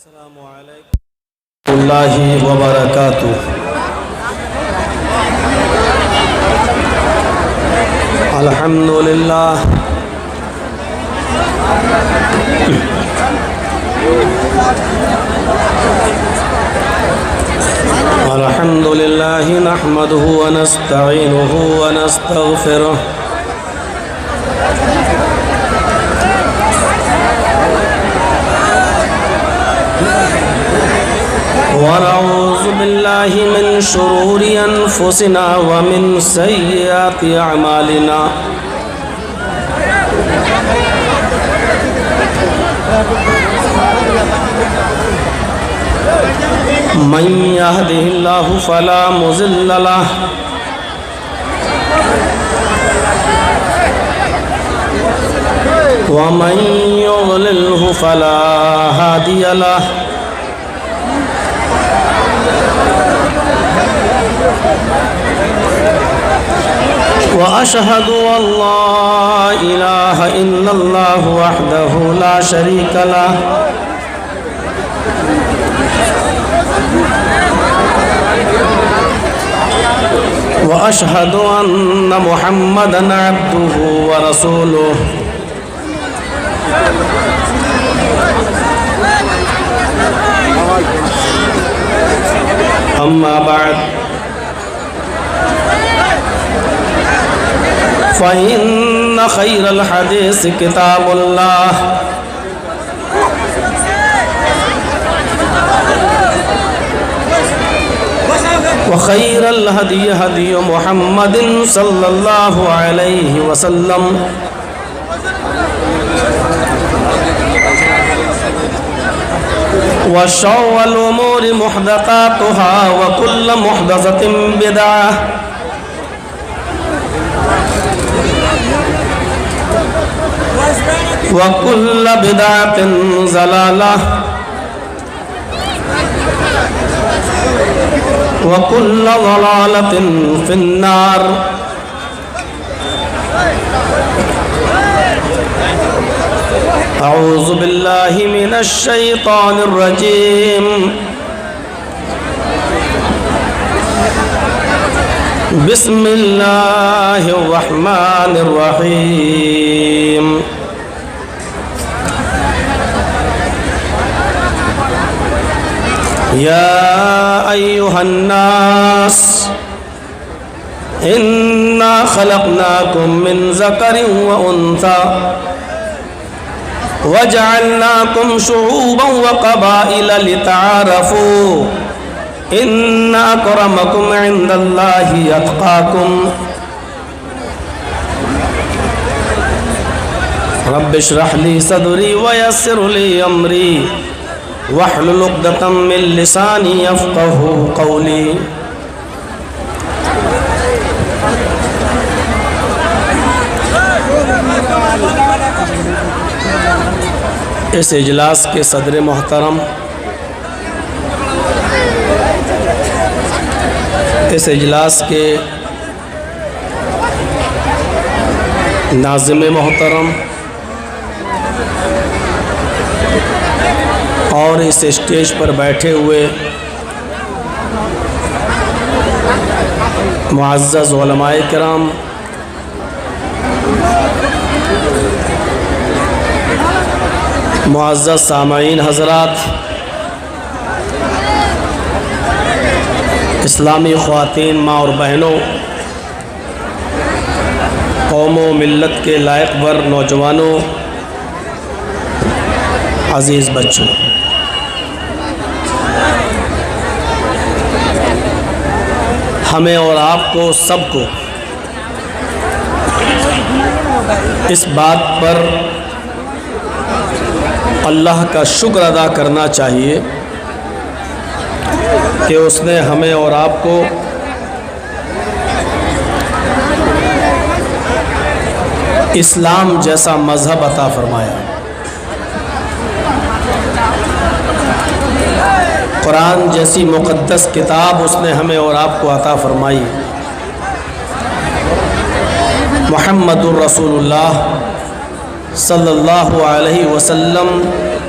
السلام علیکم اللہ وبرکاتہ۔ الحمدللہ الحمدللہ نحمدہ ونستعینہ ونستغفرہ ونعوذ باللہ من شرور انفسنا ومن سیئات اعمالنا من يهده الله فلا مضل له ومن يضلله فلا هادي له وأشهد أن لا إله إلا الله وحده لا شريك له وأشهد أن محمدًا عبده ورسوله أما بعد فإن خير الحديث كتاب الله وخير الهدي هدي محمد صلى الله عليه وسلم وشر الأمور محدثاتها وكل محدثة بدعة وكل بدعة ضلالة وكل ضلالة في النار أعوذ بالله من الشيطان الرجيم بسم الله الرحمن الرحيم يا أيها الناس إنا خلقناكم من ذكر وأنثى وجعلناكم شعوبا وقبائل لتعارفوا إن أكرمكم عند الله أتقاكم رب اشرح لي صدري ويسر لي أمري واحلل عقدة من لساني يفقهوا قولي۔ اس اجلاس کے صدر محترم، اس اجلاس کے ناظم محترم اور اس اسٹیج پر بیٹھے ہوئے معزز علماء کرام، معزز سامعین حضرات، اسلامی خواتین، ماں اور بہنوں، قوم و ملت کے لائق بر نوجوانوں، عزیز بچوں، ہمیں اور آپ کو سب کو اس بات پر اللہ کا شکر ادا کرنا چاہیے کہ اس نے ہمیں اور آپ کو اسلام جیسا مذہب عطا فرمایا، قرآن جیسی مقدس کتاب اس نے ہمیں اور آپ کو عطا فرمائی، محمد الرسول اللہ صلی اللہ علیہ وسلم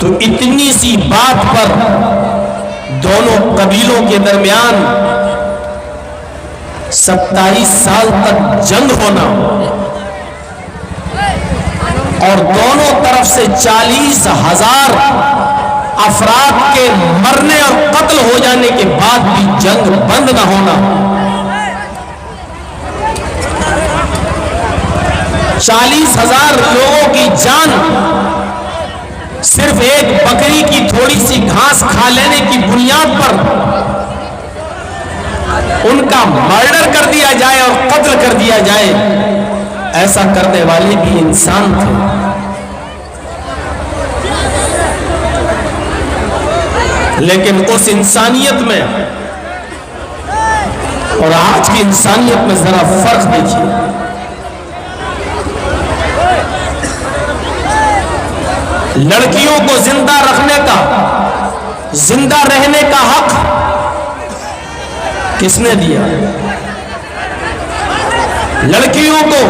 تو اتنی سی بات پر دونوں قبیلوں کے درمیان 27 سال تک جنگ ہونا اور دونوں طرف سے 40,000 افراد کے مرنے اور قتل ہو جانے کے بعد بھی جنگ بند نہ ہونا، 40,000 لوگوں کی جان صرف ایک بکری کی تھوڑی سی گھاس کھا لینے کی بنیاد پر ان کا مرڈر کر دیا جائے اور قتل کر دیا جائے، ایسا کرنے والے بھی انسان تھے۔ لیکن اس انسانیت میں اور آج کی انسانیت میں ذرا فرق دیکھیے۔ لڑکیوں کو زندہ رکھنے کا، زندہ رہنے کا حق کس نے دیا؟ لڑکیوں کو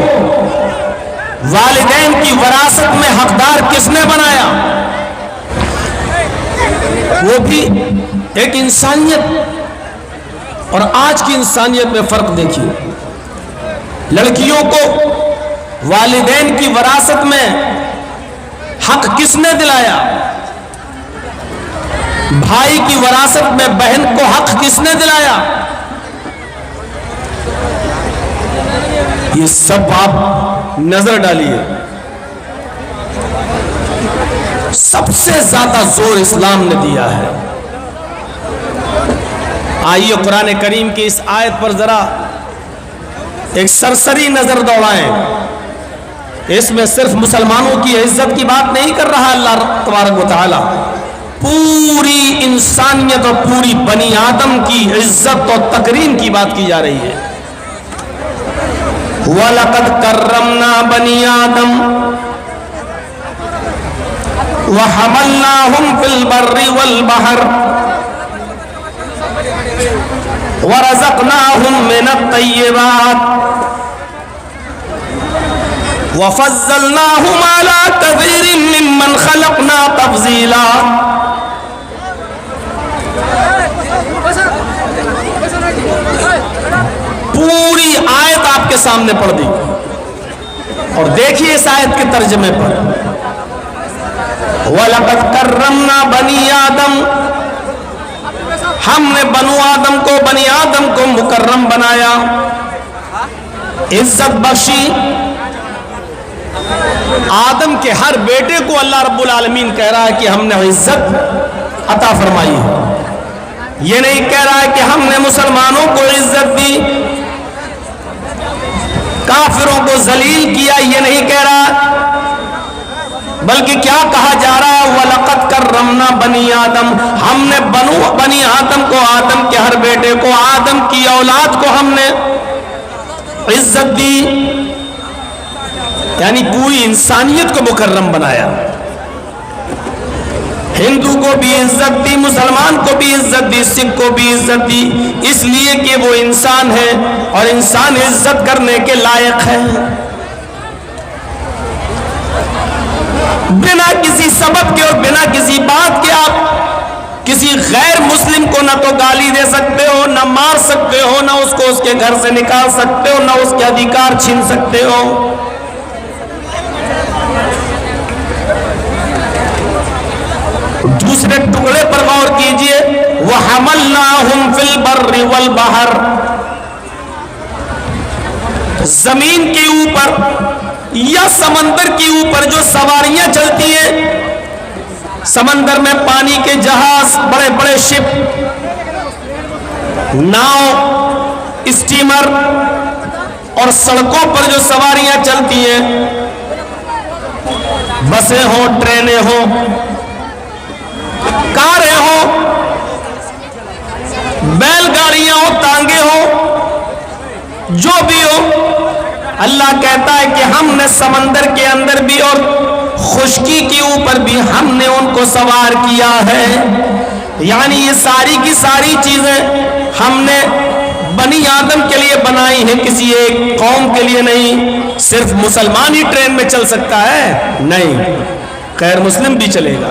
والدین کی وراثت میں حقدار کس نے بنایا؟ وہ بھی ایک انسانیت اور آج کی انسانیت میں فرق دیکھیے۔ لڑکیوں کو والدین کی وراثت میں حق کس نے دلایا؟ بھائی کی وراثت میں بہن کو حق کس نے دلایا؟ یہ سب آپ نظر ڈالیے۔ سب سے زیادہ زور اسلام نے دیا ہے۔ آئیے قرآن کریم کی اس آیت پر ذرا ایک سرسری نظر دوڑائیں۔ اس میں صرف مسلمانوں کی عزت کی بات نہیں کر رہا اللہ تبارک و تعالی، پوری انسانیت اور پوری بنی آدم کی عزت اور تکریم کی بات کی جا رہی ہے۔ وَلَقَدْ كَرَّمْنَا بَنِي آدَمَ وَحَمَلْنَاهُمْ فِي الْبَرِّ وَالْبَحْرِ وَرَزَقْنَاهُمْ مِنَ الطَّيِّبَاتِ وَفَضَّلْنَاهُمْ عَلَى كَثِيرٍ مِّمَّنْ خَلَقْنَا تَفْضِيلًا۔ پوری آیت آپ کے سامنے پڑھ دی اور دیکھیے اس آیت کے ترجمے پر، وَلَقَدْ كَرَّمْنَا بَنِي آدَمَ، ہم نے بنو آدم کو، بنی آدم کو مکرم بنایا، عزت بخشی۔ آدم کے ہر بیٹے کو اللہ رب العالمین کہہ رہا ہے کہ ہم نے عزت عطا فرمائی ہے۔ یہ نہیں کہہ رہا ہے کہ ہم نے مسلمانوں کو عزت دی، کافروں کو ذلیل کیا، یہ نہیں کہہ رہا، بلکہ کیا کہا جا رہا ہے؟ وَلَقَدْ كَرَّمْنَا بَنِي آدَمَ، ہم نے بنی آدم کو، آدم کے ہر بیٹے کو، آدم کی اولاد کو ہم نے عزت دی، یعنی پوری انسانیت کو مکرم بنایا۔ ہندو کو بھی عزت دی، مسلمان کو بھی عزت دی، سکھ کو بھی عزت دی، اس لیے کہ وہ انسان ہے اور انسان عزت کرنے کے لائق ہے۔ بنا کسی سبب کے اور بنا کسی بات کے آپ کسی غیر مسلم کو نہ تو گالی دے سکتے ہو، نہ مار سکتے ہو، نہ اس کو اس کے گھر سے نکال سکتے ہو، نہ اس کے ادھیکار چھین سکتے ہو۔ دوسرے ٹکڑے پر غور کیجئے، وَحَمَلْنَاهُمْ فِي الْبَرِّ وَالْبَحْرِ، زمین کے اوپر یا سمندر کے اوپر جو سواریاں چلتی ہیں، سمندر میں پانی کے جہاز، بڑے بڑے شپ، ناؤ، اسٹیمر، اور سڑکوں پر جو سواریاں چلتی ہیں، بسیں ہوں، ٹرینیں ہوں، کاریں ہوں، بیل گاڑیاں ہوں، تانگے ہوں، جو بھی ہو، اللہ کہتا ہے کہ ہم نے سمندر کے اندر بھی اور خشکی کے اوپر بھی ہم نے ان کو سوار کیا ہے۔ یعنی یہ ساری کی ساری چیزیں ہم نے بنی آدم کے لیے بنائی ہیں، کسی ایک قوم کے لیے نہیں۔ صرف مسلمان ہی ٹرین میں چل سکتا ہے؟ نہیں، غیر مسلم بھی چلے گا،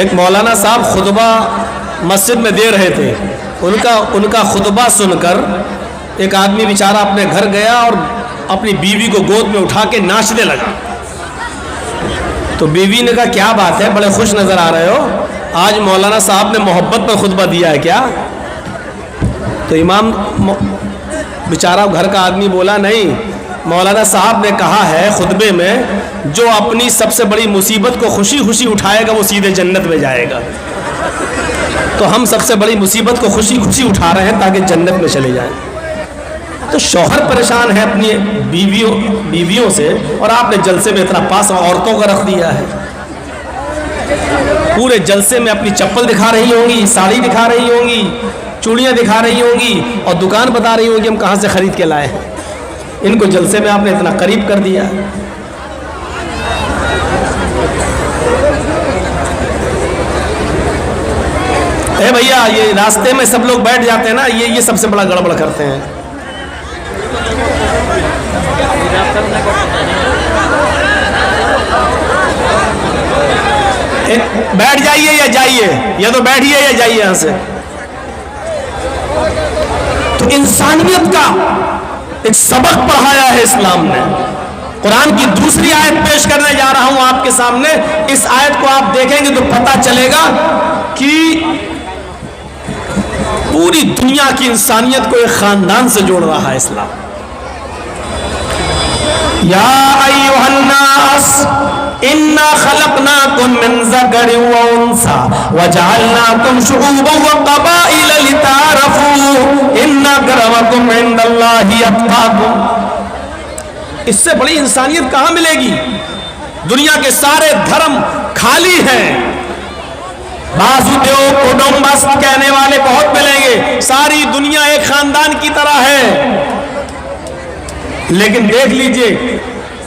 ایک مولانا صاحب خطبہ مسجد میں دے رہے تھے. ان کا خطبہ سن کر ایک آدمی بیچارہ اپنے گھر گیا اور اپنی بیوی کو گود میں اٹھا کے ناچنے لگا. تو بیوی نے کہا کیا بات ہے, بڑے خوش نظر آ رہے ہو, آج مولانا صاحب نے محبت پر خطبہ دیا ہے کیا؟ تو امام بیچارہ گھر کا آدمی بولا نہیں, مولانا صاحب نے کہا ہے خطبے میں جو اپنی سب سے بڑی مصیبت کو خوشی خوشی اٹھائے گا وہ سیدھے جنت میں جائے گا. تو ہم سب سے بڑی مصیبت کو خوشی خوشی اٹھا رہے ہیں تاکہ جنت میں چلے جائیں. تو شوہر پریشان ہے اپنی بیویوں سے, اور آپ نے جلسے میں اتنا پاس عورتوں کا رکھ دیا ہے. پورے جلسے میں اپنی چپل دکھا رہی ہوں گی, ساڑی دکھا رہی ہوں گی, چوڑیاں دکھا رہی ہوں گی, اور دکان بتا رہی ہوں گی ہم کہاں سے خرید کے لائے ہیں. ان کو جلسے میں آپ نے اتنا قریب کر دیا. اے بھیا, یہ راستے میں سب لوگ بیٹھ جاتے ہیں نا, یہ سب سے بڑا گڑبڑ کرتے ہیں. بیٹھ جائیے یا جائیے, یا تو بیٹھیے یا جائیے یہاں سے. تو انسانیت کا ایک سبق پڑھایا ہے اسلام نے. قرآن کی دوسری آیت پیش کرنے جا رہا ہوں آپ کے سامنے. اس آیت کو آپ دیکھیں گے تو پتہ چلے گا کہ پوری دنیا کی انسانیت کو ایک خاندان سے جوڑ رہا ہے اسلام. یا ایھا الناس انا خلقناکم من ذکر و انثی وجعلناکم شعوبا وقبائل لتعارفوا ان اکرمکم عند اللہ اتقاکم. اس سے بڑی انسانیت کہاں ملے گی؟ دنیا کے سارے دھرم خالی ہیں. باسودیو کٹمبس کہنے والے بہت ملیں گے, ساری دنیا ایک خاندان کی طرح ہے. لیکن دیکھ لیجئے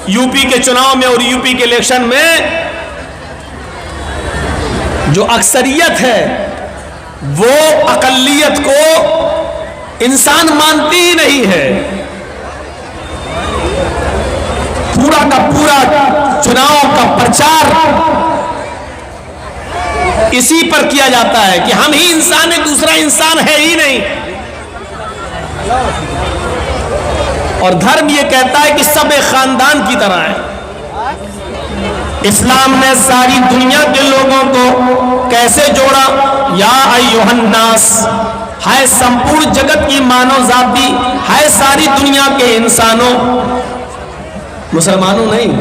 یو پی کے چناؤ میں اور یو پی کے الیکشن میں جو اکثریت ہے وہ اقلیت کو انسان مانتی ہی نہیں ہے. پورا کا پورا چناؤ کا پرچار اسی پر کیا جاتا ہے کہ ہم ہی انسان ہیں, دوسرا انسان ہے ہی نہیں. اور دھرم یہ کہتا ہے کہ سب ایک خاندان کی طرح ہے. اسلام نے ساری دنیا کے لوگوں کو کیسے جوڑا؟ یا ایھا الناس, ہے سمپورن جگت کی مانو ذاتی, ہے ساری دنیا کے انسانوں, مسلمانوں نہیں,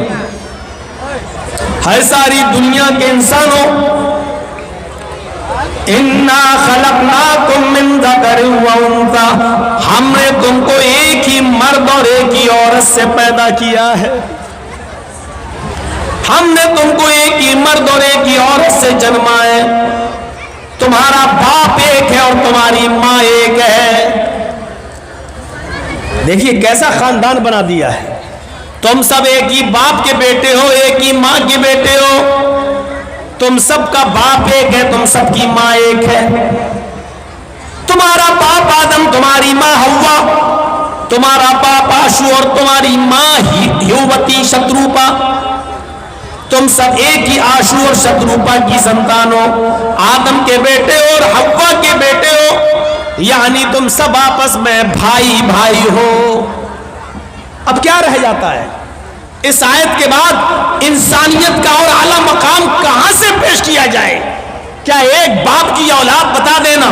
ہے ساری دنیا کے انسانوں. انا خلقناکم من ذکر و انثی, ہم نے تم کو ایک ہی مرد اور ایک ہی عورت سے پیدا کیا ہے. ہم نے تم کو ایک ہی مرد اور ایک ہی عورت سے جنما ہے. تمہارا باپ ایک ہے اور تمہاری ماں ایک ہے. دیکھیے کیسا خاندان بنا دیا ہے. تم سب ایک ہی باپ کے بیٹے ہو, ایک ہی ماں کے بیٹے ہو. تم سب کا باپ ایک ہے, تم سب کی ماں ایک ہے. تمہارا باپ آدم, تمہاری ماں حوا, تمہارا باپ آشو اور تمہاری ماں یووتی شتروپا. تم سب ایک ہی آشو اور شتروپا کی سنتان ہو, آدم کے بیٹے ہو اور حوا کے بیٹے ہو, یعنی تم سب آپس میں بھائی بھائی ہو. اب کیا رہ جاتا ہے؟ اس آیت کے بعد انسانیت کا اور اعلیٰ مقام کہاں سے پیش کیا جائے؟ کیا ایک باپ کی اولاد بتا دینا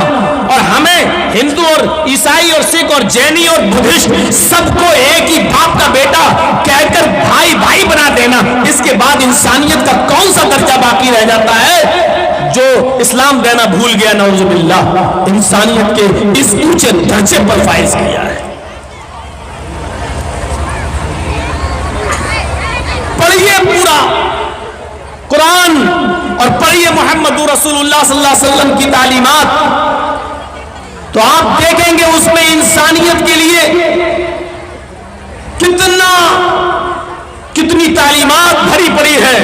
اور ہمیں ہندو اور عیسائی اور سکھ اور جینی اور بدھسٹ سب کو ایک ہی باپ کا بیٹا کہہ کر بھائی بھائی بنا دینا, اس کے بعد انسانیت کا کون سا درجہ باقی رہ جاتا ہے جو اسلام دینا بھول گیا؟ نعوذ باللہ, انسانیت کے اس اونچے درجے پر فائز کیا ہے. پڑھیے پورا قرآن اور پڑھیے محمد رسول اللہ صلی اللہ علیہ وسلم کی تعلیمات, تو آپ دیکھیں گے اس میں انسانیت کے لیے کتنی تعلیمات بھری پڑی ہے.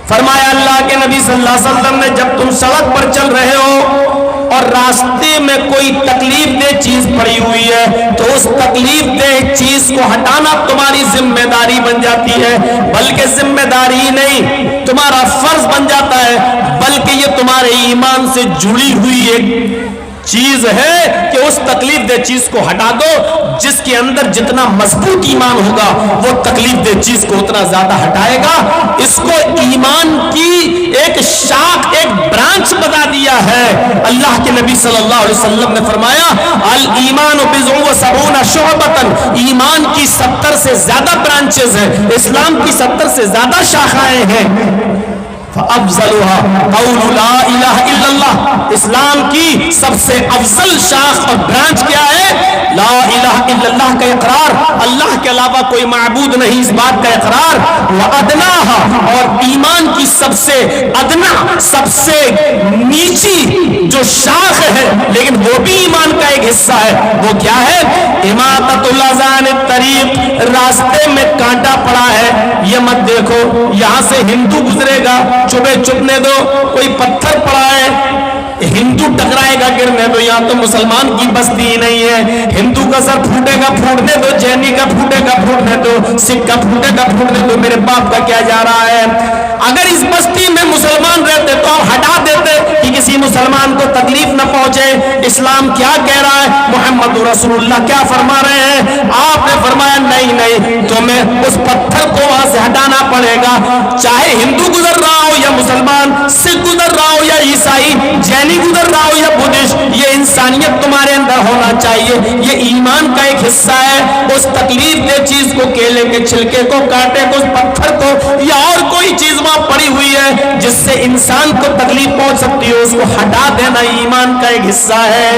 فرمایا اللہ کے نبی صلی اللہ علیہ وسلم نے, جب تم سڑک پر چل رہے ہو اور راستے میں کوئی تکلیف دہ چیز پڑی ہوئی ہے تو اس تکلیف دہ چیز کو ہٹانا تمہاری ذمہ داری بن جاتی ہے، بلکہ ذمہ داری ہی نہیں تمہارا فرض بن جاتا ہے، بلکہ یہ تمہارے ایمان سے جڑی ہوئی ایک چیز ہے کہ اس تکلیف دہ چیز کو ہٹا دو۔ جس کے اندر جتنا مضبوط ایمان ہوگا وہ تکلیف دہ چیز کو اتنا زیادہ ہٹائے گا۔ اس کو ایمان کی ایک شاخ، ایک برانچ بتا دیا ہے۔ اللہ کے نبی صلی اللہ علیہ وسلم نے فرمایا الایمان بضع و سبعون شعبۃ، ایمان کی 70 سے زیادہ برانچز ہیں، اسلام کی 70 سے زیادہ شاخائیں ہیں۔ فَأَفْضَلُهَا قَوْلُ لَا إِلَهَ إِلَّا اللَّهِ، اسلام کی سب سے افضل شاخ اور برانچ کیا ہے؟ لا الہ الا اللہ کا اقرار، اللہ کے علاوہ کوئی معبود نہیں، اس بات کا اقرار۔ وَأَدْنَاهَا، اور ایمان کی سب سے ادنا، سب سے نیچی جو شاخ ہے لیکن وہ بھی ایمان کا ایک حصہ ہے، وہ کیا ہے؟ اماطۃ الاذى عن الطریق، راستے میں کانٹا پڑا ہے، یہ مت دیکھو یہاں سے ہندو گزرے گا چبے چبنے دو، کوئی پتھر پڑا ہے ہندو ٹکرائے گا گرنے دو، یہاں تو مسلمان کی بستی ہی نہیں ہے، ہندو کا سر پھوٹے گا پھوٹنے دو، جینی کا پھوٹے گا پھوٹنے دو، سکھ کا پھوٹے گا پھوٹنے دو، میرے باپ کا کیا جا رہا ہے؟ اگر اس بستی میں مسلمان رہتے تو ہم ہٹا دیتے کہ کسی مسلمان کو تکلیف نہ پہنچے۔ اسلام کیا کہہ رہا ہے؟ محمد رسول اللہ کیا فرما رہے ہیں؟ آپ نے فرمایا نہیں نہیں، تمہیں اس پتھر کو وہاں سے ہٹانا پڑے گا، چاہے ہندو گزر رہا ہو یا مسلمان، سکھ گزر رہا ہو یا عیسائی، جینی گزر رہا ہو یا بدھسٹ، یہ انسانیت تمہارے اندر ہونا چاہیے، یہ ایمان کا ایک حصہ ہے۔ اس تکلیف دہ چیز کو، کیلے کے چھلکے کو، کانٹے کو، اس پتھر کو یا اور کوئی چیز وہاں پڑی ہوئی ہے جس سے انسان کو تکلیف پہنچ سکتی ہے، اس کو ہٹا دینا ایمان کا ایک حصہ ہے،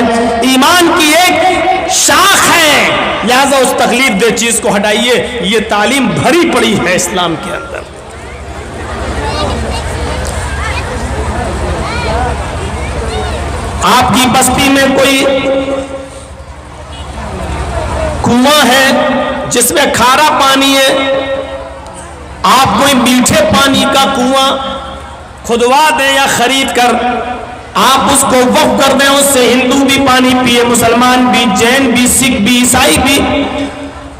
ایمان کی ایک شاخ ہے، لہذا اس تکلیف دہ چیز کو ہٹائیے۔ یہ تعلیم بھری پڑی ہے اسلام کے اندر۔ آپ کی بستی میں کوئی کنواں ہے جس میں کھارا پانی ہے، آپ کوئی میٹھے پانی کا کنواں کھدوا دیں یا خرید کر آپ اس کو وقف کر دیں، اس سے ہندو بھی پانی پیے، مسلمان بھی، جین بھی، سکھ بھی، عیسائی بھی۔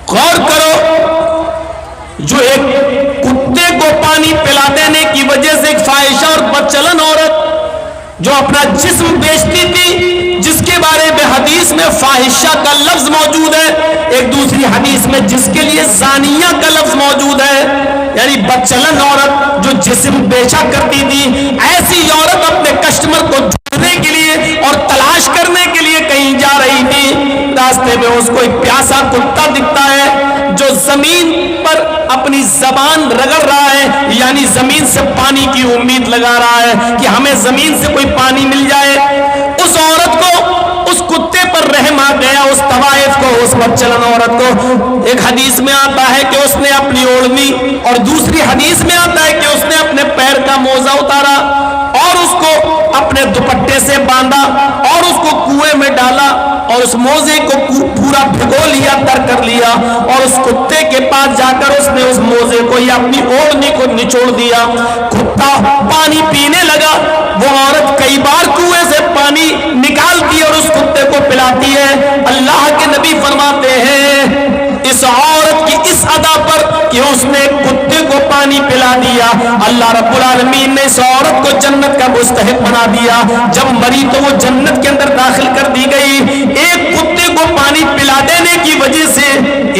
غور کرو، جو ایک کتے کو پانی پلا دینے کی وجہ سے ایک فاحشہ اور بدچلن عورت جو اپنا جسم بیچتی تھی، جس کے بارے میں حدیث میں فاحشہ کا لفظ موجود ہے، ایک دوسری حدیث میں جس کے لیے زانیہ کا لفظ موجود ہے، یعنی بدچلن عورت جو جسم بیچا کرتی تھی، ایسی عورت اپنے کسٹمر کو ڈھونڈنے کے لیے اور تلاش کرنے کے لیے کہیں جا رہی تھی، راستے میں اس کو ایک پیاسا کتا دکھتا ہے جو زمین پر اپنی زبان رگڑ رہا ہے، یعنی زمین سے پانی کی امید لگا رہا ہے کہ ہمیں زمین سے کوئی پانی مل جائے۔ اس عورت کو، اس کتے پر رحم آ گیا، اس طوائف کو، اس بدچلن عورت کو۔ ایک حدیث میں آتا ہے کہ اس نے اپنی اوڑھنی، اور دوسری حدیث میں آتا ہے کہ اس نے اپنے پیر کا موزہ اتارا اور اس کو اپنے دوپٹے سے باندھا اور اس کو کنویں میں ڈالا اور اس موزے کو پورا بھگو لیا، تر کر لیا، اور اس کتے کے پاس جا کر اس نے اس موزے کو یا اپنی اوڑھنی کو نچوڑ دیا۔ کتا پانی پینے لگا، وہ عورت کئی بار کنویں سے پانی نکالتی اور اس کتے کو پلاتی ہے۔ اللہ کے نبی فرماتے ہیں اس عورت کی اس ادا پر کہ اس نے کتے کو پانی پلا دیا، اللہ رب العالمین نے اس عورت کو جنت کا مستحق بنا دیا۔ جب مری تو وہ جنت کے اندر داخل کر دی گئی۔ ایک کتے کو پانی پلا دینے کی وجہ سے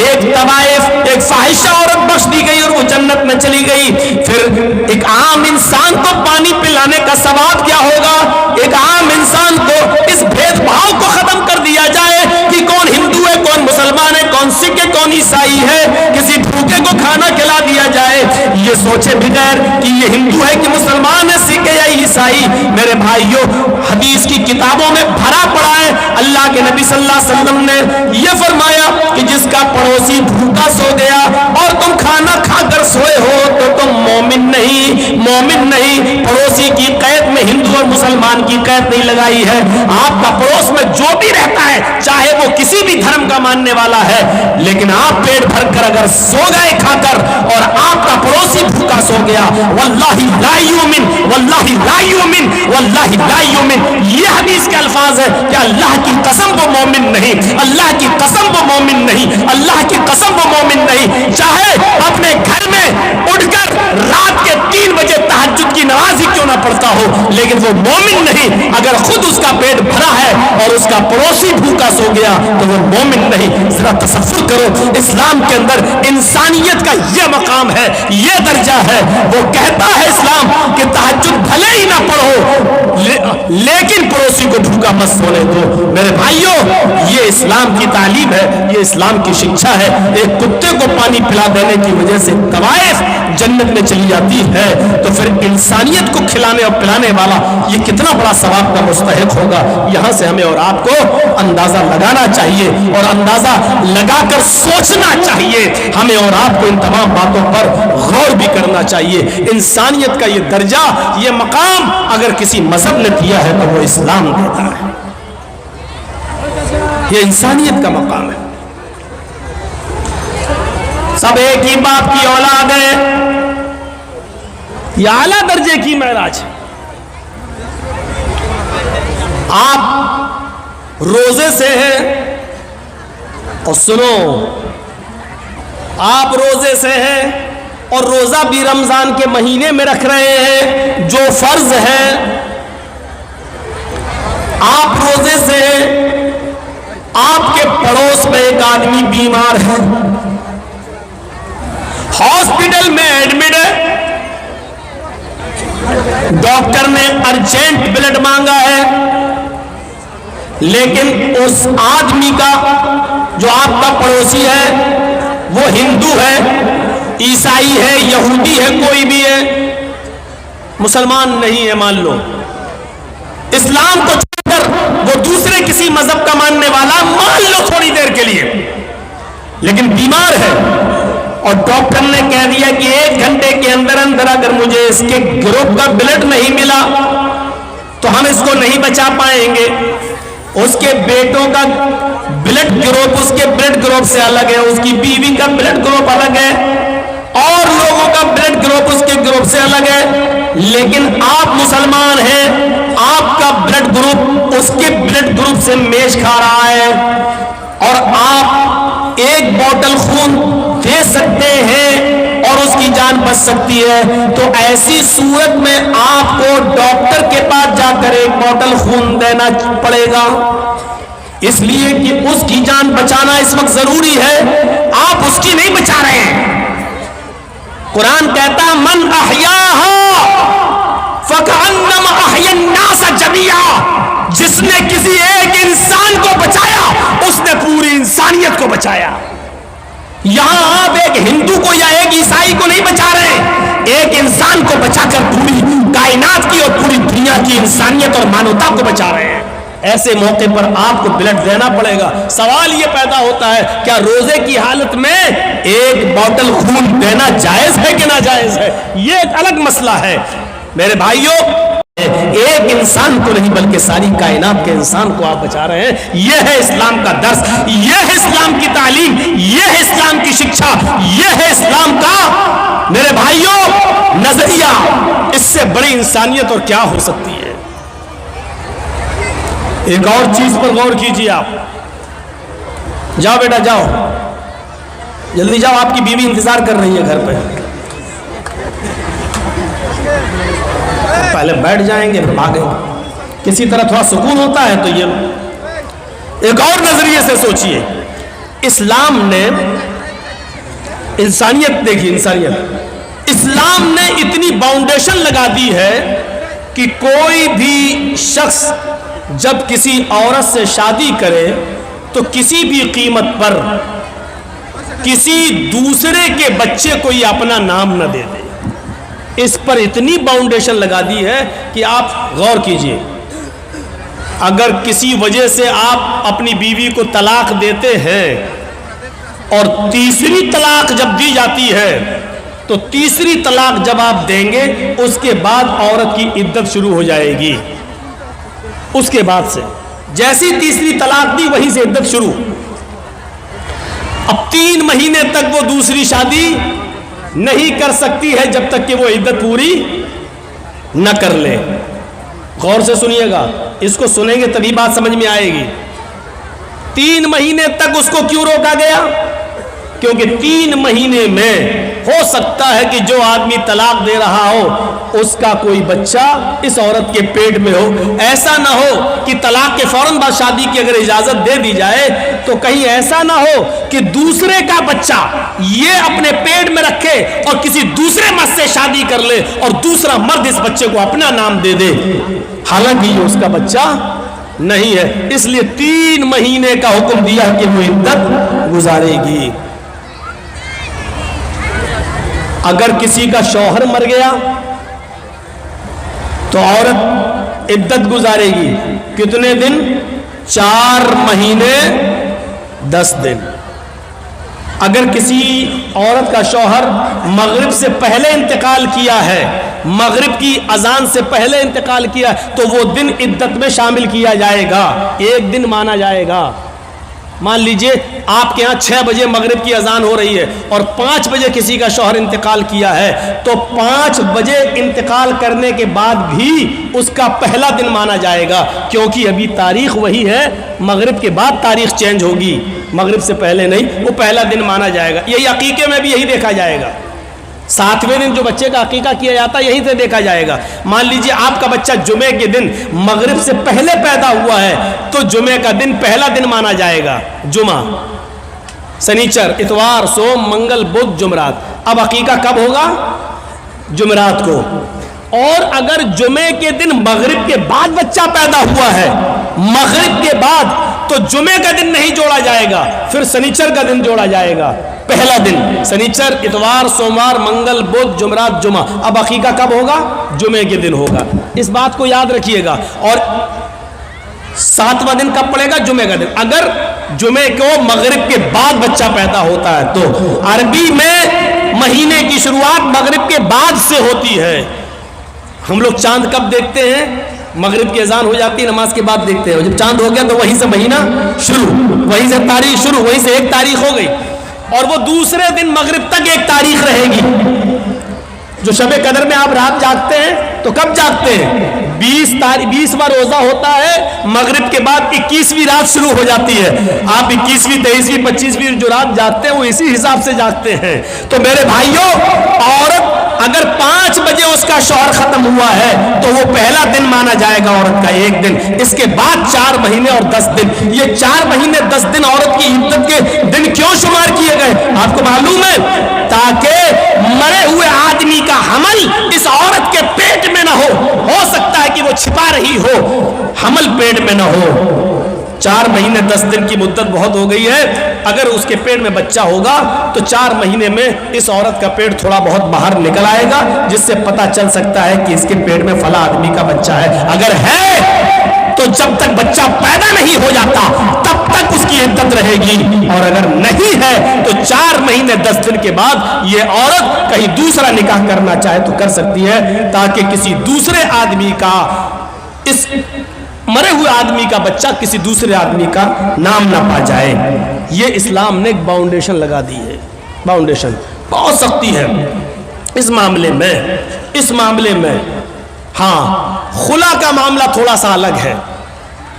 ایک طوائف، ایک فاحشہ عورت بخش دی گئی اور وہ جنت میں چلی گئی۔ پھر ایک عام انسان کو پانی پلانے کا ثواب کیا ہوگا؟ ایک عام انسان کو اس بھید بھاؤ کو ختم کر دیا جائے کہ کون ہندو ہے، کون مسلمان ہے، کون سکھ ہے، کون عیسائی ہے، کسی بھوکے کو کھانا کھلا دیا جائے، یہ سوچے بغیر کہ یہ ہندو ہے کہ مسلمان ہے، سکھ ہے یا عیسائی۔ میرے بھائیوں، حدیث کی کتابوں میں بھرا پڑا ہے، اللہ کے نبی صلی اللہ علیہ وسلم نے یہ فرمایا کہ جس کا پڑوسی بھوکا سو گیا اور تم کھانا کھا کر سوئے ہو تو تم مومن نہیں، مومن نہیں۔ پڑوسی کی قید میں ہندو ہندو اور مسلمان کی قید نہیں لگائی ہے. آپ کا پڑوس میں جو بھی رہتا ہے چاہے وہ کسی بھی دھرم کا ماننے والا ہے, لیکن آپ پیٹ بھر کر اگر سو گئے کھا کر اور آپ کا پڑوسی بھوکا سو گیا, واللہ لا یؤمن, واللہ لا یؤمن, واللہ لا یؤمن. یہ حدیث کے الفاظ ہے کہ اللہ کی قسم وہ مومن نہیں, اللہ کی قسم وہ مومن نہیں, اللہ کی قسم وہ مومن نہیں. چاہے اپنے گھر میں اٹھ کر رات کے 3 بجے تہجد کی نماز ہی کیوں نہ پڑھتا ہو, لیکن وہ مومن نہیں. اگر خود اس کا پیٹ بھرا ہے اور اس کا پڑوسی بھوکا سو گیا تو وہ مومن نہیں. ذرا تصور کرو, اسلام کے اندر انسانیت کا یہ مقام ہے, یہ درجہ ہے. وہ کہتا ہے اسلام کہ تہجد بھلے ہی نہ پڑھو لیکن پڑوسی کو بھوکا مت سونے دو. میرے بھائیوں, یہ اسلام کی تعلیم ہے, یہ اسلام کی شکشا ہے. ایک کتے کو پانی پلا دینے کی وجہ سے طوائف جنت میں چلی جاتی ہے, تو پھر انسانیت کو کھلانے اور پلانے والا یہ کتنا بڑا ثواب کا مستحق ہوگا. یہاں سے ہمیں اور آپ کو اندازہ لگانا چاہیے اور اندازہ لگا کر سوچنا چاہیے. ہمیں اور آپ کو ان تمام باتوں پر غور بھی کرنا چاہیے. انسانیت کا یہ درجہ, یہ مقام اگر کسی مذہب نے دیا ہے تو وہ اسلام دیتا ہے. یہ انسانیت کا مقام ہے. سب ایک ہی باپ کی اولاد ہے, یہ اعلیٰ درجے کی معراج ہے. آپ روزے سے ہیں, اور سنو, آپ روزے سے ہیں اور روزہ بھی رمضان کے مہینے میں رکھ رہے ہیں جو فرض ہے. آپ روزے سے ہیں, آپ کے پڑوس میں ایک آدمی بیمار ہے, ہاسپٹل میں ایڈمٹ ہے, ڈاکٹر نے ارجنٹ بلڈ مانگا ہے, لیکن اس آدمی کا جو آپ کا پڑوسی ہے وہ ہندو ہے, عیسائی ہے, یہودی ہے, کوئی بھی ہے, مسلمان نہیں ہے مان لو, اسلام کو چھوڑ کر وہ دوسرے کسی مذہب کا ماننے والا مان لو تھوڑی دیر کے لیے, لیکن بیمار ہے اور ڈاکٹر نے کہہ دیا کہ 1 گھنٹے کے اندر اندر اگر مجھے اس کے گروپ کا بلڈ نہیں ملا تو ہم اس کو نہیں بچا پائیں گے. اس کے بیٹوں کا بلڈ گروپ اس کے بلڈ گروپ سے الگ ہے, اس کی بیوی کا بلڈ گروپ الگ ہے, اور لوگوں کا بلڈ گروپ اس کے گروپ سے الگ ہے, لیکن آپ مسلمان ہیں, آپ کا بلڈ گروپ اس کے بلڈ گروپ سے میچ کھا رہا ہے, اور آپ 1 بوتل خون دے سکتے ہیں اور اس کی جان بچ سکتی ہے. تو ایسی صورت میں آپ کو ڈاکٹر کے پاس جا کر 1 بوتل خون دینا پڑے گا, اس لیے کہ اس کی جان بچانا اس وقت ضروری ہے, آپ اس کی نہیں بچا رہے ہیں. قرآن کہتا ہے من احیاہا فکأنما احیا الناس جمیعا, جس نے کسی ایک انسان کو بچایا اس نے پوری انسانیت کو بچایا. یہاں آپ ایک ہندو کو یا ایک عیسائی کو نہیں بچا رہے, ایک انسان کو بچا کر پوری کائنات کی اور پوری دنیا کی انسانیت اور مانوتا کو بچا رہے ہیں. ایسے موقع پر آپ کو بلڈ دینا پڑے گا. سوال یہ پیدا ہوتا ہے, کیا روزے کی حالت میں 1 بوتل خون دینا جائز ہے کہ ناجائز ہے؟ یہ ایک الگ مسئلہ ہے. میرے بھائیوں, ایک انسان کو نہیں بلکہ ساری کائنات کے انسان کو آپ بچا رہے ہیں. یہ ہے اسلام کا درس, یہ ہے اسلام کی تعلیم, یہ ہے اسلام کی شکشا, یہ ہے اسلام کا میرے بھائیوں نظریہ. اس سے بڑی انسانیت اور کیا ہو سکتی ہے؟ ایک اور چیز پر غور کیجیے. آپ جاؤ بیٹا جاؤ, جلدی جاؤ, آپ کی بیوی انتظار کر رہی ہے گھر پہ. پہلے بیٹھ جائیں گے پھر بھاگیں گے. کسی طرح تھوڑا سکون ہوتا ہے. تو یہ ایک اور نظریے سے سوچئے. اسلام نے انسانیت دیکھی, انسانیت اسلام نے اتنی باؤنڈیشن لگا دی ہے کہ کوئی بھی شخص جب کسی عورت سے شادی کرے تو کسی بھی قیمت پر کسی دوسرے کے بچے کو یہ اپنا نام نہ دے دے. اس پر اتنی باؤنڈیشن لگا دی ہے کہ آپ غور کیجئے, اگر کسی وجہ سے آپ اپنی بیوی کو طلاق دیتے ہیں اور تیسری طلاق جب دی جاتی ہے تو تیسری طلاق جب آپ دیں گے اس کے بعد عورت کی عدت شروع ہو جائے گی. اس کے بعد سے جیسی تیسری طلاق دی وہیں سے عدت شروع. اب 3 مہینے تک وہ دوسری شادی نہیں کر سکتی ہے جب تک کہ وہ عدت پوری نہ کر لے. غور سے سنیے گا, اس کو سنیں گے تبھی بات سمجھ میں آئے گی. 3 مہینے تک اس کو کیوں روکا گیا؟ کیونکہ 3 مہینے میں ہو سکتا ہے کہ جو آدمی طلاق دے رہا ہو اس کا کوئی بچہ اس عورت کے پیٹ میں ہو. ایسا نہ ہو کہ طلاق کے فوراً بعد شادی کی اگر اجازت دے دی جائے تو کہیں ایسا نہ ہو کہ دوسرے کا بچہ یہ اپنے پیٹ میں رکھے اور کسی دوسرے مرد سے شادی کر لے اور دوسرا مرد اس بچے کو اپنا نام دے دے, حالانکہ یہ اس کا بچہ نہیں ہے. اس لیے 3 مہینے کا حکم دیا کہ وہ عدت گزارے گی. اگر کسی کا شوہر مر گیا تو عورت عدت گزارے گی. کتنے دن؟ 4 مہینے 10 دن. اگر کسی عورت کا شوہر مغرب سے پہلے انتقال کیا ہے, مغرب کی اذان سے پہلے انتقال کیا تو وہ دن عدت میں شامل کیا جائے گا, 1 دن مانا جائے گا. مان لیجئے آپ کے ہاں 6 بجے مغرب کی اذان ہو رہی ہے اور 5 بجے کسی کا شوہر انتقال کیا ہے تو 5 بجے انتقال کرنے کے بعد بھی اس کا پہلا دن مانا جائے گا, کیونکہ ابھی تاریخ وہی ہے, مغرب کے بعد تاریخ چینج ہوگی, مغرب سے پہلے نہیں. وہ پہلا دن مانا جائے گا. یہی عقیقے میں بھی یہی دیکھا جائے گا. 7ویں دن جو بچے کا عقیقہ کیا جاتا ہے یہیں سے دیکھا جائے گا. مان لیجئے آپ کا بچہ جمعے کے دن مغرب سے پہلے پیدا ہوا ہے تو جمعے کا دن پہلا دن مانا جائے گا. جمعہ, سنیچر, اتوار, سوم, منگل, بدھ, جمعرات. اب عقیقہ کب ہوگا؟ جمعرات کو. اور اگر جمعے کے دن مغرب کے بعد بچہ پیدا ہوا ہے, مغرب کے بعد, تو جمعے کا دن نہیں جوڑا جائے گا, پھر سنیچر کا دن جوڑا جائے گا. پہلا دن سنیچر, اتوار, سوموار, منگل, بدھ, جمعرات, جمعہ. اب عقیقہ کب ہوگا؟ جمعے کے دن ہوگا. اس بات کو یاد رکھیے گا. اور 7واں دن کب پڑے گا؟ جمعے کا دن. اگر جمعے کو مغرب کے بعد بچہ پیدا ہوتا ہے تو عربی میں مہینے کی شروعات مغرب کے بعد سے ہوتی ہے. ہم لوگ چاند کب دیکھتے ہیں؟ مغرب کی اذان ہو جاتی ہے, نماز کے بعد دیکھتے ہیں. جب چاند ہو گیا تو وہیں سے مہینہ شروع, وہیں سے تاریخ شروع, وہیں سے 1 تاریخ ہو گئی اور وہ دوسرے دن مغرب تک 1 تاریخ رہے گی. جو شب قدر میں آپ رات جاگتے ہیں تو کب جاگتے ہیں؟ 20واں روزہ ہوتا ہے, مغرب کے بعد 21ویں رات شروع ہو جاتی ہے. آپ 21ویں, 23ویں, 25ویں جو رات جاگتے ہیں وہ اسی حساب سے جاگتے ہیں. تو میرے بھائیوں, عورت اگر 5 بجے اس کا شوہر ختم ہوا ہے تو وہ پہلا دن مانا جائے گا عورت کا 1 دن. اس کے بعد 4 مہینے اور 10 دن. یہ 4 مہینے 10 دن عورت کی عدت کے دن کیوں شمار کیے گئے آپ کو معلوم ہے؟ تاکہ مرے ہوئے آدمی کا حمل اس عورت کے پیٹ میں نہ ہو سکتا ہے کہ وہ چھپا رہی ہو, حمل پیٹ میں نہ ہو. 4 مہینے 10 دن کی مدت بہت ہو گئی ہے. اگر اس کے پیٹ میں بچہ ہوگا تو 4 مہینے میں اس عورت کا پیٹ تھوڑا بہت باہر نکل آئے گا, جس سے پتہ چل سکتا ہے کہ اس کے پیٹ میں فلاں آدمی کا بچہ ہے. اگر ہے تو جب تک بچہ پیدا نہیں ہو جاتا تب تک اس کی عدت رہے گی, اور اگر نہیں ہے تو 4 مہینے 10 دن کے بعد یہ عورت کہیں دوسرا نکاح کرنا چاہے تو کر سکتی ہے, تاکہ کسی دوسرے آدمی کا, اس مرے ہوئے آدمی کا بچہ کسی دوسرے آدمی کا نام نہ پا جائے. یہ اسلام نے ایک باؤنڈیشن لگا دی ہے. باؤنڈیشن بہت سختی ہے اس معاملے میں. اس معاملے میں ہاں, خلا کا معاملہ تھوڑا سا الگ ہے.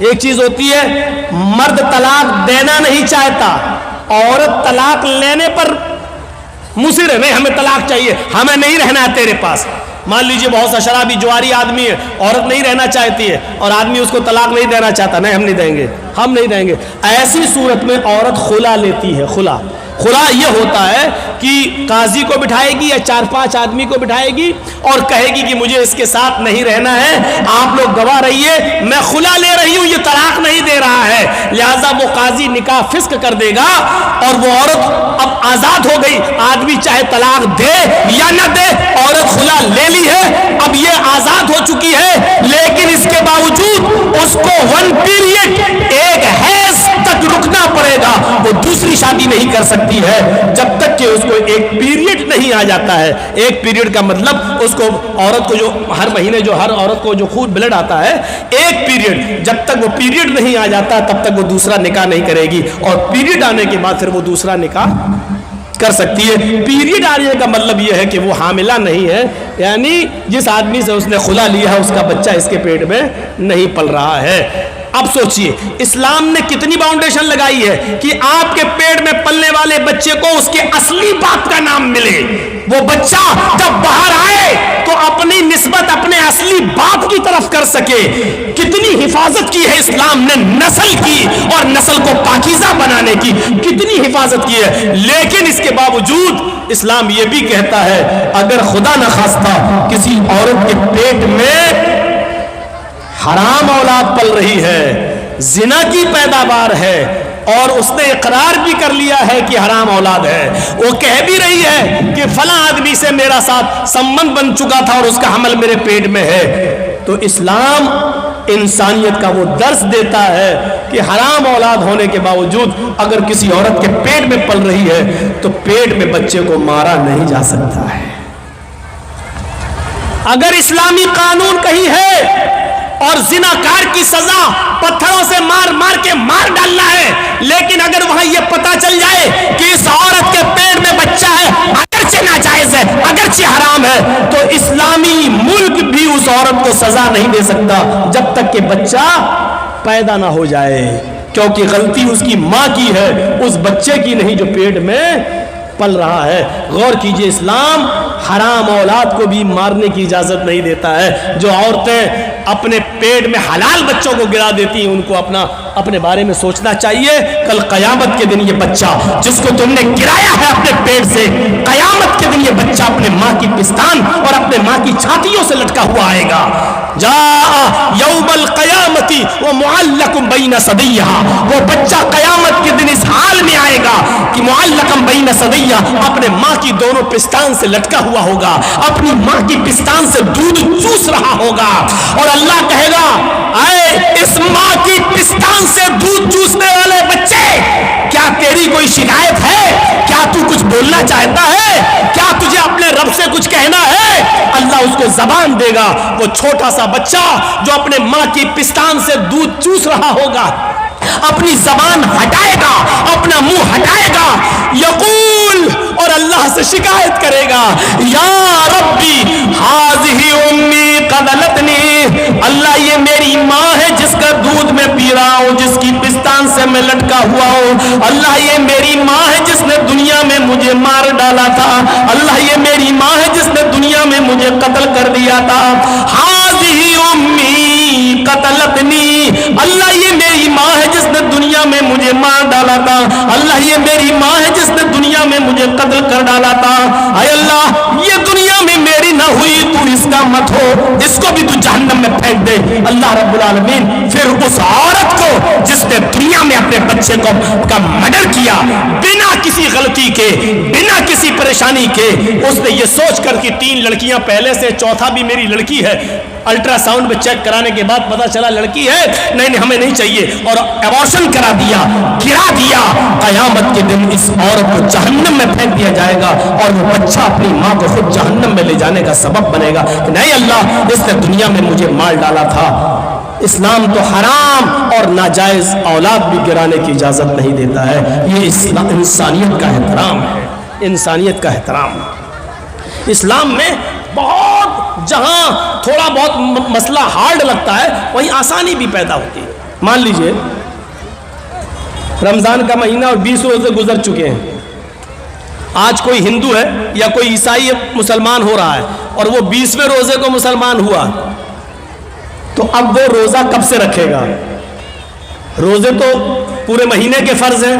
ایک چیز ہوتی ہے مرد طلاق دینا نہیں چاہتا, عورت طلاق لینے پر مصر ہے, نہیں ہمیں طلاق چاہیے, ہمیں نہیں رہنا ہے تیرے پاس. مان لیجئے بہت سا شرابی جواری آدمی ہے, عورت نہیں رہنا چاہتی ہے اور آدمی اس کو طلاق نہیں دینا چاہتا, نہیں ہم نہیں دیں گے, ہم نہیں دیں گے. ایسی صورت میں عورت خلا لیتی ہے. خلا یہ ہوتا ہے کہ قاضی کو بٹھائے گی یا 4-5 آدمی کو بٹھائے گی اور کہے گی کہ مجھے اس کے ساتھ نہیں رہنا ہے, آپ لوگ گواہ رہیے, میں خلا لے رہی ہوں, یہ طلاق نہیں دے رہا ہے. لہذا وہ قاضی نکاح فسخ کر دے گا اور وہ عورت اب آزاد ہو گئی. آدمی چاہے طلاق دے یا نہ دے, عورت خلا لے لی ہے, اب یہ آزاد ہو چکی ہے, لیکن اس کے باوجود اس کو 1 پیریڈ, 1 حیض تک رکنا پڑے گا. وہ دوسری شادی نہیں کر سکتی ہے جب تک کہ اس کو ایک پیریڈ نہیں آ جاتا ہے. ایک پیریڈ کا مطلب اس کو عورت کو جو ہر مہینے جو ہر عورت کو جو خون بلڈ آتا ہے, ایک پیریڈ, جب تک وہ پیریڈ نہیں آ جاتا تب تک وہ دوسرا نکاح نہیں کرے گی, اور پیریڈ آنے کے بعد پھر وہ دوسرا نکاح کر سکتی ہے. پیریڈ آنے کا مطلب یہ ہے کہ وہ حاملہ نہیں ہے, یعنی جس آدمی سے اس نے خلا لیا ہے اس کا بچہ اس کے پیٹ میں نہیں پل رہا ہے. اب سوچئے اسلام نے کتنی باؤنڈیشن لگائی ہے کہ آپ کے پیٹ میں پلنے والے بچے کو اس کے اصلی باپ کا نام ملے. وہ بچہ جب باہر آئے تو اپنی نسبت اپنے اصلی باپ کی طرف کر سکے. کتنی حفاظت کی ہے اسلام نے نسل کی, اور نسل کو پاکیزہ بنانے کی کتنی حفاظت کی ہے. لیکن اس کے باوجود اسلام یہ بھی کہتا ہے اگر خدا نخواستہ کسی عورت کے پیٹ میں حرام اولاد پل رہی ہے, زنا کی پیداوار ہے, اور اس نے اقرار بھی کر لیا ہے کہ حرام اولاد ہے, وہ کہہ بھی رہی ہے کہ فلاں آدمی سے میرا ساتھ سمبند بن چکا تھا اور اس کا حمل میرے پیٹ میں ہے, تو اسلام انسانیت کا وہ درس دیتا ہے کہ حرام اولاد ہونے کے باوجود اگر کسی عورت کے پیٹ میں پل رہی ہے تو پیٹ میں بچے کو مارا نہیں جا سکتا ہے. اگر اسلامی قانون کہیں ہے اور زناکار کی سزا پتھروں سے مار مار کے مار ڈالنا ہے, لیکن اگر وہاں یہ پتا چل جائے کہ اس عورت کے پیٹ میں بچہ ہے, اگرچہ ناجائز ہے, اگرچہ حرام ہے, تو اسلامی ملک بھی اس عورت کو سزا نہیں دے سکتا جب تک کہ بچہ پیدا نہ ہو جائے, کیونکہ غلطی اس کی ماں کی ہے, اس بچے کی نہیں جو پیٹ میں پل رہا ہے. غور کیجئے, اسلام حرام اولاد کو بھی مارنے کی اجازت نہیں دیتا ہے. جو عورتیں اپنے پیٹ میں حلال بچوں کو گرا دیتی ہیں ان کو اپنے بارے میں سوچنا چاہیے. کل قیامت کے دن یہ بچہ جس کو تم نے گرایا ہے اپنے پیٹ سے, قیامت کے دن یہ بچہ اپنے ماں کی پستان اور اپنے ماں کی چھاتیوں سے لٹکا ہوا آئے گا. جاء یوم القیامت ومعلق بین صدیہا, وہ بچہ قیامت کے دن اس حال میں آئے گا کہ معلق بین صدیہا, اپنے ماں کی دونوں پستان سے لٹکا ہوا ہوگا, اپنی ماں کی پستان سے دودھ چوس رہا ہوگا, اور اللہ کہے گا اے اس ماں کی پستان سے دودھ چوسنے والے بچے, کیا تیری کوئی شکایت ہے؟ کیا تو کچھ بولنا چاہتا ہے؟ کیا تجھے اپنے رب سے کچھ کہنا ہے؟ اللہ اس کو زبان دے گا. وہ چھوٹا سا بچہ جو اپنے ماں کی پستان سے دودھ چوس رہا ہوگا اپنی زبان ہٹائے گا, اپنا منہ ہٹائے گا, یقول, اور اللہ سے شکایت کرے گا, یا ربی ہذہ امی قدلتنی, اللہ یہ میری ماں ہے جس کا دودھ میں پی رہا ہوں, جس کی پستان سے میں لٹکا ہوا ہوں, اللہ یہ میری ماں ہے جس نے دنیا میں مجھے مار ڈالا تھا, اللہ یہ میری ماں ہے جس نے دنیا میں مجھے قتل کر دیا تھا, ہذہ امی قتلتنی, اللہ یہ میری ماں ہے جس نے دنیا میں مجھے مار ڈالا تھا, اللہ یہ میری ماں ہے جس نے دنیا میں مجھے قتل کر ڈالا تھا, اے اللہ یہ دنیا میں میری نہ ہوئی تو اس کا مت ہو, اس کو بھی تو جہنم میں پھینک دے. اللہ رب العالمین پھر اس عورت کو جس نے دنیا میں اپنے بچے کا مرڈر کیا بنا کسی غلطی کے, بنا کسی پریشانی کے, اس نے یہ سوچ کر کہ 3 لڑکیاں پہلے سے, چوتھا بھی میری لڑکی ہے, الٹرا ساؤنڈ میں چیک کرانے کے بعد پتا چلا لڑکی ہے, نہیں ہمیں نہیں چاہیے, اور ایبارشن کرا دیا, گرا دیا. قیامت کے دن اس عورت کو جہنم میں پھینک دیا جائے گا, اور وہ بچہ اپنی ماں کو خود جہنم میں لے جانے کا سبب بنے گا کہ نہیں اللہ اس نے دنیا میں مجھے مار ڈالا تھا. اسلام تو حرام اور ناجائز اولاد بھی گرانے کی اجازت نہیں دیتا ہے. یہ اسلام انسانیت کا احترام ہے, انسانیت کا احترام. اسلام میں بہت جہاں تھوڑا بہت مسئلہ ہارڈ لگتا ہے وہیں آسانی بھی پیدا ہوتی ہے. مان لیجئے رمضان کا مہینہ اور 20 روزے گزر چکے ہیں, آج کوئی ہندو ہے یا کوئی عیسائی مسلمان ہو رہا ہے اور وہ 20ویں روزے کو مسلمان ہوا, تو اب وہ روزہ کب سے رکھے گا؟ روزے تو پورے مہینے کے فرض ہیں,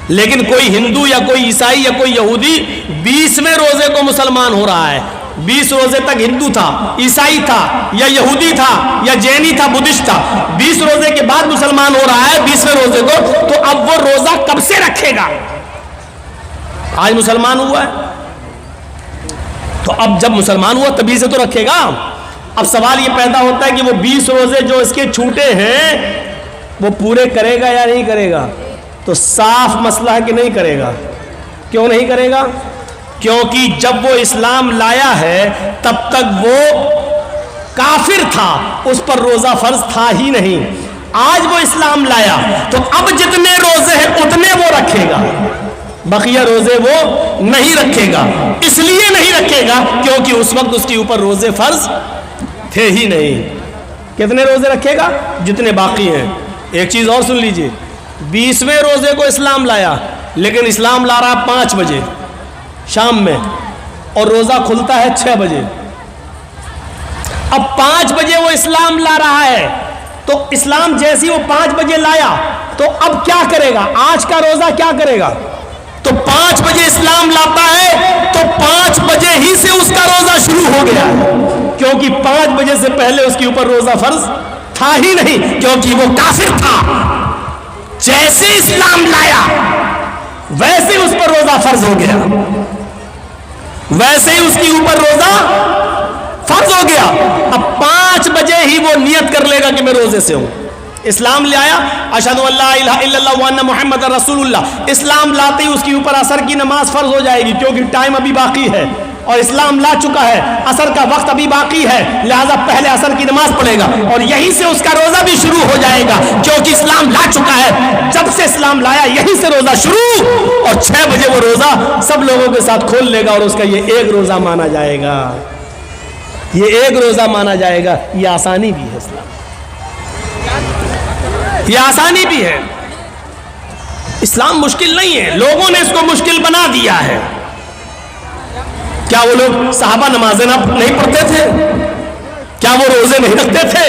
لیکن کوئی ہندو یا کوئی عیسائی یا کوئی یہودی 20ویں روزے کو مسلمان ہو رہا ہے. 20 روزے تک ہندو تھا, عیسائی تھا, یا یہودی تھا, یا جینی تھا, بدھسٹ تھا, 20 روزے کے بعد مسلمان ہو رہا ہے 20ویں روزے کو, تو اب وہ روزہ کب سے رکھے گا؟ آج مسلمان ہوا ہے تو اب جب مسلمان ہوا تبھی سے تو رکھے گا. اب سوال یہ پیدا ہوتا ہے کہ وہ 20 روزے جو اس کے چھوٹے ہیں وہ پورے کرے گا یا نہیں کرے گا؟ تو صاف مسئلہ ہے کہ نہیں کرے گا. کیوں نہیں کرے گا؟ کیونکہ جب وہ اسلام لایا ہے تب تک وہ کافر تھا, اس پر روزہ فرض تھا ہی نہیں. آج وہ اسلام لایا تو اب جتنے روزے ہیں اتنے وہ رکھے گا, بقیہ روزے وہ نہیں رکھے گا. اس لیے نہیں رکھے گا کیونکہ اس وقت اس کے اوپر روزے فرض تھے ہی نہیں. کتنے روزے رکھے گا؟ جتنے باقی ہیں. ایک چیز اور سن لیجئے, 20ویں روزے کو اسلام لایا, لیکن اسلام لا رہا 5 بجے شام میں اور روزہ کھلتا ہے 6 بجے. اب 5 بجے وہ اسلام لا رہا ہے تو اسلام جیسی وہ 5 بجے لایا تو اب کیا کرے گا؟ آج کا روزہ کیا کرے گا؟ تو 5 بجے اسلام لاتا ہے تو 5 بجے ہی سے اس کا روزہ شروع ہو گیا, کیونکہ 5 بجے سے پہلے اس کے اوپر روزہ فرض تھا ہی نہیں, کیونکہ وہ کافر تھا. جیسے اسلام لایا ویسے اس پر روزہ فرض ہو گیا, ویسے ہی اس کے اوپر روزہ فرض ہو گیا. اب 5 بجے ہی وہ نیت کر لے گا کہ میں روزے سے ہوں. اسلام لے آیا, اشہد ان لا الہ الا اللہ وان محمد رسول اللہ. اسلام لاتے ہی اس کے اوپر عصر کی نماز فرض ہو جائے گی, کیونکہ ٹائم ابھی باقی ہے اور اسلام لا چکا ہے, عصر کا وقت ابھی باقی ہے, لہذا پہلے عصر کی نماز پڑھے گا اور یہیں سے اس کا روزہ بھی شروع ہو جائے گا, کیونکہ اسلام لا چکا ہے. جب سے اسلام لایا یہیں سے روزہ شروع, اور 6 بجے وہ روزہ سب لوگوں کے ساتھ کھول لے گا اور اس کا یہ ایک روزہ مانا جائے گا. یہ ایک روزہ مانا جائے گا. یہ آسانی بھی ہے اسلام, یہ آسانی بھی ہے. اسلام مشکل نہیں ہے, لوگوں نے اس کو مشکل بنا دیا ہے. کیا وہ لوگ صحابہ نمازیں نہیں پڑھتے تھے؟ کیا وہ روزے نہیں رکھتے تھے؟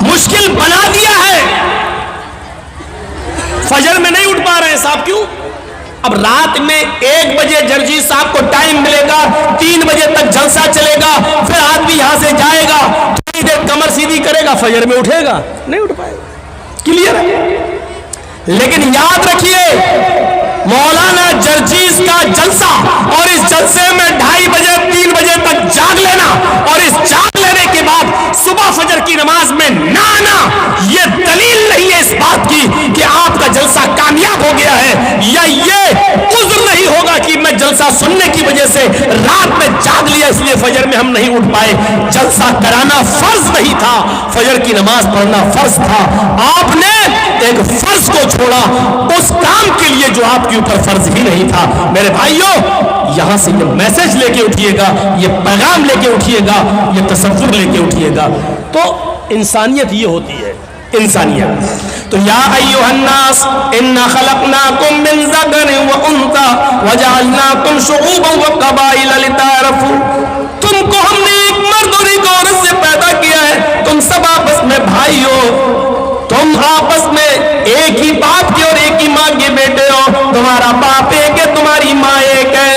مشکل بنا دیا ہے. فجر میں نہیں اٹھ پا رہے ہیں صاحب, کیوں؟ اب رات میں 1 بجے جرجی صاحب کو ٹائم ملے گا, 3 بجے تک جلسہ چلے گا, پھر آدمی یہاں سے جائے گا, تھوڑی دیر کمر سیدھی کرے گا, فجر میں اٹھے گا نہیں اٹھ پائے گا. کلیئر ہے؟ لیکن یاد رکھیے مولانا جرجیز کا جلسہ اور اس جلسے میں 2:30 بجے 3 بجے تک جاگ لینا اور اس جاگ لینے کے بعد صبح فجر کی نماز میں نہ آنا, یہ دلیل نہیں ہے اس بات کی کہ آپ کا جلسہ کامیاب ہو گیا ہے, یا یہ عذر نہیں ہوگا کہ میں جلسہ سننے کی وجہ سے رات میں جاگ لیا اس لیے فجر میں ہم نہیں اٹھ پائے. جلسہ کرانا فرض نہیں تھا, فجر کی نماز پڑھنا فرض تھا. آپ نے ایک فرض کو چھوڑا اس کام کے لیے جو آپ کے اوپر فرض ہی نہیں تھا. میرے بھائیوں, یہاں سے یہ میسج لے کے اٹھیے گا, یہ پیغام لے کے اٹھیے گا, یہ تصور لے کے اٹھیے گا. تو انسانیت یہ ہوتی ہے, انسانیت. تو یا ایھا الناس انا خلقناکم من ذکر و انثی وجعلناکم شعوبا وقبائل لتعارفوا. تم کو ہم نے ایک مرد اور ایک عورت سے پیدا کیا ہے, تم سب آپس میں بھائی ہو, تم آپس میں ایک ہی باپ کے اور ایک ہی ماں کے بیٹے ہو, تمہارا باپ ایک ہے, تمہاری ماں ایک ہے.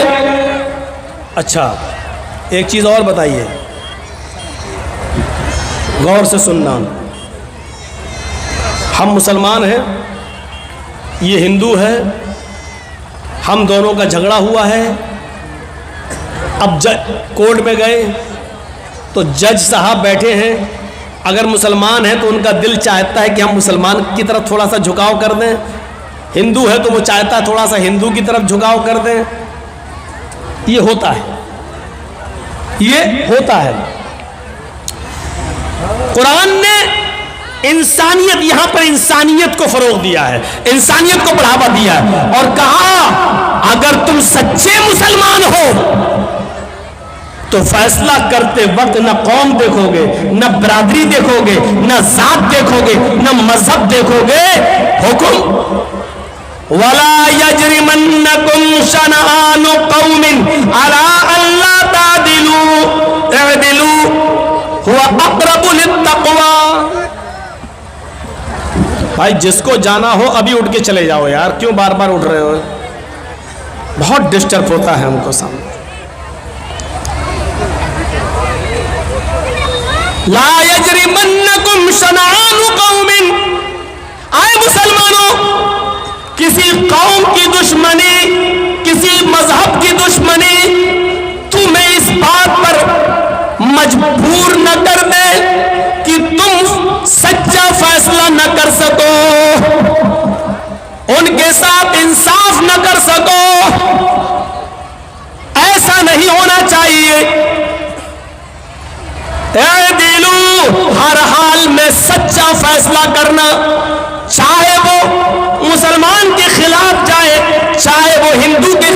اچھا ایک چیز اور بتائیے, غور سے سننا. ہم مسلمان ہیں, یہ ہندو ہے, ہم دونوں کا جھگڑا ہوا ہے. اب کورٹ میں گئے تو جج صاحب بیٹھے ہیں, اگر مسلمان ہیں تو ان کا دل چاہتا ہے کہ ہم مسلمان کی طرف تھوڑا سا جھکاؤ کر دیں, ہندو ہے تو وہ چاہتا ہے تھوڑا سا ہندو کی طرف جھکاؤ کر دیں. یہ ہوتا ہے, یہ ہوتا ہے. قرآن نے انسانیت, یہاں پر انسانیت کو فروغ دیا ہے, انسانیت کو بڑھاوا دیا ہے اور کہا اگر تم سچے مسلمان ہو تو فیصلہ کرتے وقت نہ قوم دیکھو گے, نہ برادری دیکھو گے, نہ ذات دیکھو گے, نہ مذہب دیکھو گے. حکم وَلَا يَجْرِمَنَّكُمْ شَنَآنُ قَوْمٍ عَلَىٰ أَلَّا تَعْدِلُوا اعْدِلُوا هُوَ أَقْرَبُ لِلتَّقْوَىٰ. بھائی جس کو جانا ہو ابھی اٹھ کے چلے جاؤ یار, کیوں بار بار اٹھ رہے ہو؟ بہت ڈسٹرب ہوتا ہے ہم کو سامنے. لا یجرمنکم شنآن قوم, آئے مسلمانوں, کسی قوم کی دشمنی, کسی مذہب کی دشمنی تمہیں اس بات پر مجبور نہ کر دے کہ تم سچا فیصلہ فیصلہ نہ کر سکو، ان کے ساتھ انصاف نہ کر سکو، ایسا نہیں ہونا چاہیے۔ اعدلوا، ہر حال میں سچا فیصلہ کرنا، چاہے وہ مسلمان کے خلاف جائے، چاہے وہ ہندو کے